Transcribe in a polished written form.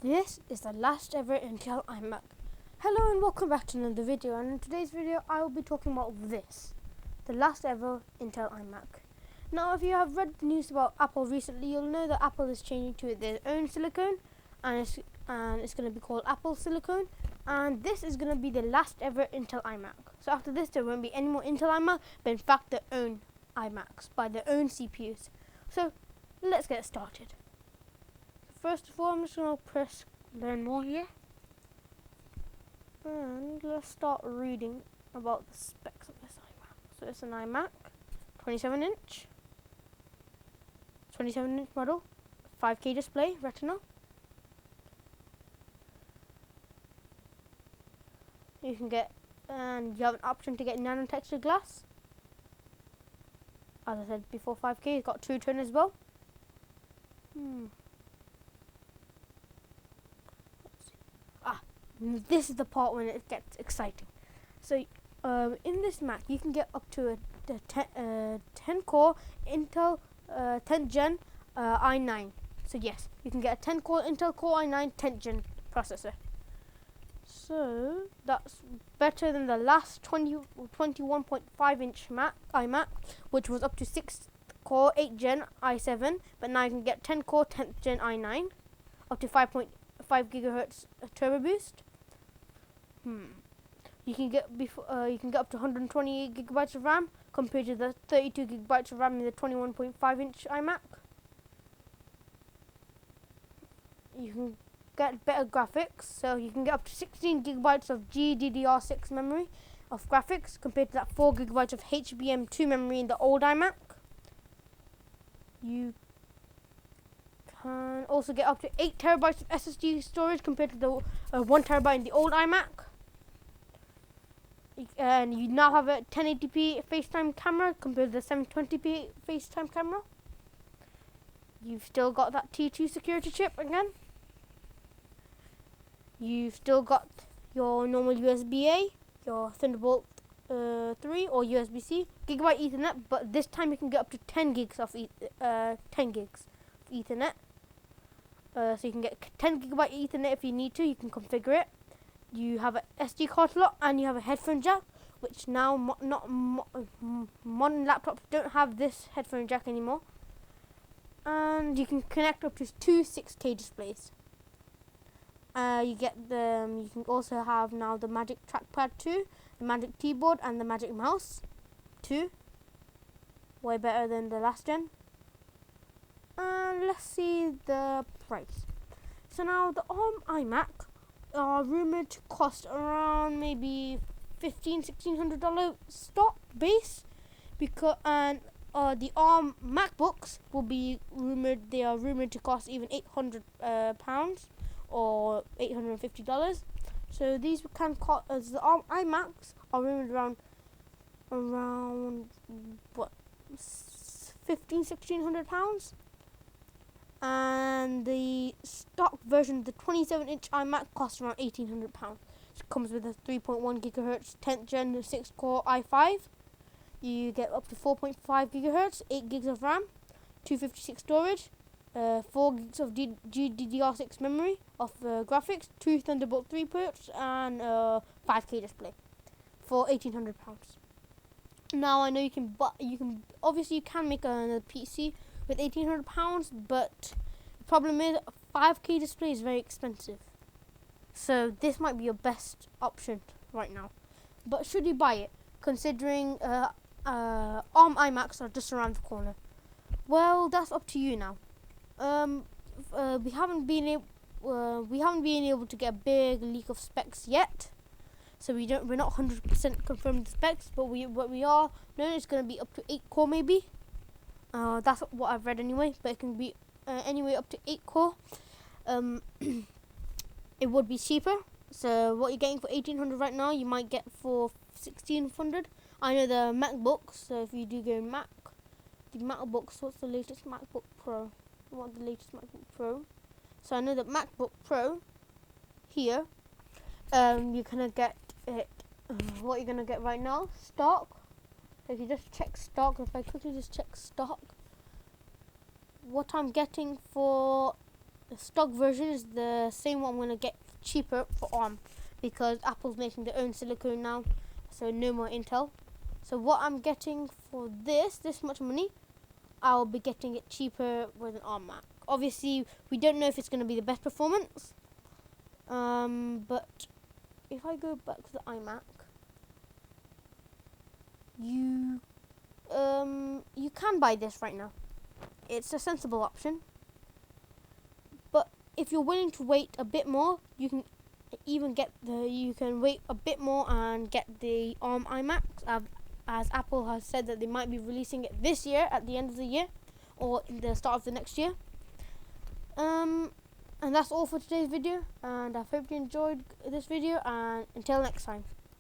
This is the last ever Intel iMac. Hello and welcome back to another video, and in today's video I will be talking about this, the last ever Intel iMac. Now if you have read the news about Apple recently, you'll know that Apple is changing to their own silicone and it's going to be called Apple Silicone, and this is going to be the last ever Intel iMac. So after this there won't be any more Intel iMac, but in fact their own iMacs by their own CPUs. So let's get started. First of all, I'm just going to press learn more here, and let's start reading about the specs of this iMac. So it's an iMac, 27-inch model, 5K display, Retina. You can get, and you have an option to get nano textured glass. As I said before, 5K. It's got True Tone as well. This is the part when it gets exciting. So in this Mac you can get up to a 10 core Intel 10th gen i9. So yes, you can get a 10 core Intel Core i9 10th gen processor. So that's better than the last 21.5 inch iMac, which was up to 6 core 8 gen i7, but now you can get 10 core 10th gen i9 up to 5.5 gigahertz turbo boost. You can get up to 128 gigabytes of RAM compared to the 32 gigabytes of RAM in the 21.5 inch iMac. You can get better graphics, so you can get up to 16 gigabytes of GDDR6 memory of graphics compared to that 4 gigabytes of HBM2 memory in the old iMac. You can also get up to 8 terabytes of SSD storage compared to the 1 terabyte in the old iMac. And you now have a 1080p FaceTime camera compared to the 720p FaceTime camera. You've still got that T2 security chip again. You've still got your normal USB-A, your Thunderbolt 3 or USB-C, Gigabyte Ethernet, but this time you can get up to 10 gigs of Ethernet. So you can get 10 gigabyte Ethernet if you need to. You can configure it. You have an SD card slot and you have a headphone jack, which now modern laptops don't have this headphone jack anymore. And you can connect up to two 6K displays. You can also have now the Magic Trackpad 2, the Magic Keyboard, and the Magic Mouse 2. Way better than the last gen. And let's see the price. So now the ARM iMac are rumored to cost around maybe $1,500–$1,600 stock base, because the ARM MacBooks will be rumored. They are rumored to cost even £800 or $850. So these can cost, as the ARM iMacs are rumored around what, £1,500–$1,600. And the stock version of the 27-inch iMac costs around £1,800. It comes with a 3.1 gigahertz 10th gen 6 core i5. You get up to 4.5 gigahertz, 8 gigs of RAM, 256 storage, 4 gigs of GDDR6 memory of graphics, 2 Thunderbolt 3 ports, and 5K display for £1,800. Now I know you can make another PC with £1,800, but the problem is a 5K display is very expensive. So this might be your best option right now. But should you buy it, considering ARM iMacs are just around the corner? Well, that's up to you now. We haven't been able to get a big leak of specs yet, so we're not 100% confirmed the specs, but we are knowing it's going to be up to 8 core maybe. That's what I've read anyway, but it can be anyway up to 8 core. It would be cheaper, so what you're getting for $1,800 right now, you might get for $1,600. I know the MacBooks, so if you do go the MacBooks, what's the latest MacBook Pro? I want the latest MacBook Pro. So I know that MacBook Pro here, you're gonna get it. What you're gonna get right now, stock. So if you just check stock, if I quickly just check stock, what I'm getting for the stock version is the same one I'm going to get cheaper for ARM, because Apple's making their own silicon now, so no more Intel. So what I'm getting for this much money, I'll be getting it cheaper with an ARM Mac. Obviously, we don't know if it's going to be the best performance, but if I go back to the iMac, you can buy this right now. It's a sensible option. But if you're willing to wait a bit more, you can wait a bit more and get the ARM iMacs, as Apple has said that they might be releasing it this year, at the end of the year, or in the start of the next year. And that's all for today's video, and I hope you enjoyed this video, and until next time.